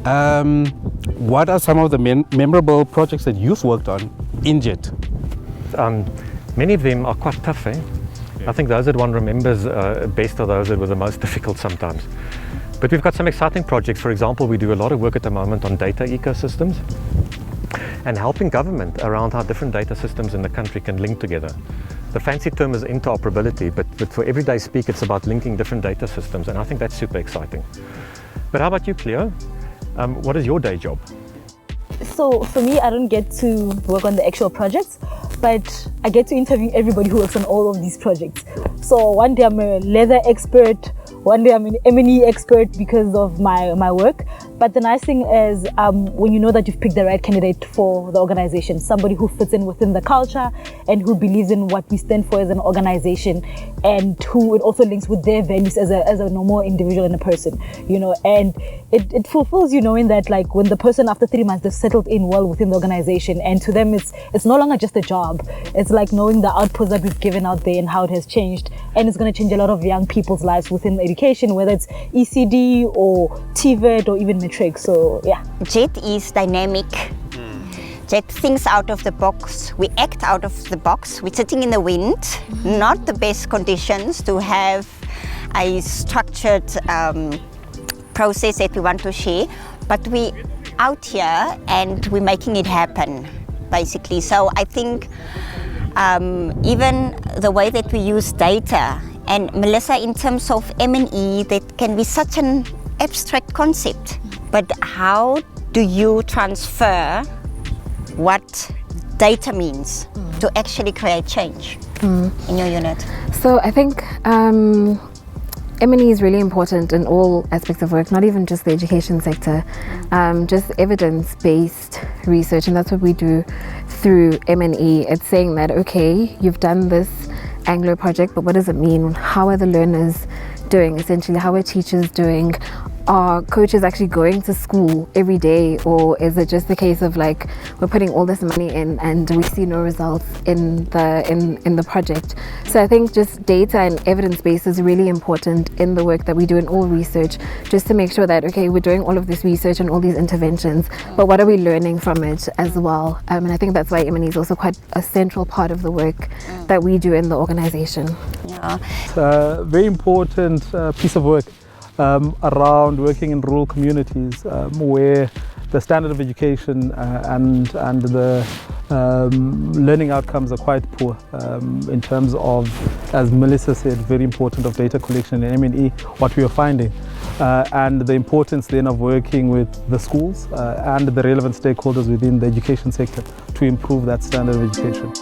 What are some of the memorable projects that you've worked on in JET? Many of them are quite tough, eh? I think those that one remembers best are those that were the most difficult sometimes. But we've got some exciting projects. For example, we do a lot of work at the moment on data ecosystems and helping government around how different data systems in the country can link together. The fancy term is interoperability, but for everyday speak, it's about linking different data systems, and I think that's super exciting. But how about you, Cleo? What is your day job? So for me, I don't get to work on the actual projects, but I get to interview everybody who works on all of these projects. So one day I'm a leather expert, one day I'm an M&E expert because of my work. But the nice thing is when you know that you've picked the right candidate for the organization, somebody who fits in within the culture and who believes in what we stand for as an organization, and who it also links with their values as a normal individual and a person, you know. And it fulfills you knowing that, like, when the person after 3 months they've settled in well within the organization, and to them it's no longer just a job. It's like knowing the outputs that we've given out there and how it has changed, and it's going to change a lot of young people's lives within education, whether it's ECD or TVET or even matric. So yeah, JET is dynamic. JET thinks out of the box. We act out of the box. We're sitting in the wind, not the best conditions to have a structured process that we want to share, but we out here and we're making it happen, basically. So I think even the way that we use data, and Milisa, in terms of M&E, that can be such an abstract concept, but how do you transfer what data means to actually create change in your unit? So I think M&E is really important in all aspects of work, not even just the education sector, just evidence-based research, and that's what we do through M&E. It's saying that, okay, you've done this Anglo project, but what does it mean? How are the learners doing? Essentially, how are teachers doing? Are coaches actually going to school every day, or is it just the case of, like, we're putting all this money in and we see no results in the project? So I think just data and evidence base is really important in the work that we do in all research, just to make sure that, okay, we're doing all of this research and all these interventions, but what are we learning from it as well? And I think that's why M&E is also quite a central part of the work that we do in the organization. Yeah. It's a very important piece of work around working in rural communities where the standard of education and the learning outcomes are quite poor in terms of, as Milisa said, very important of data collection in M&E, what we are finding, and the importance then of working with the schools and the relevant stakeholders within the education sector to improve that standard of education.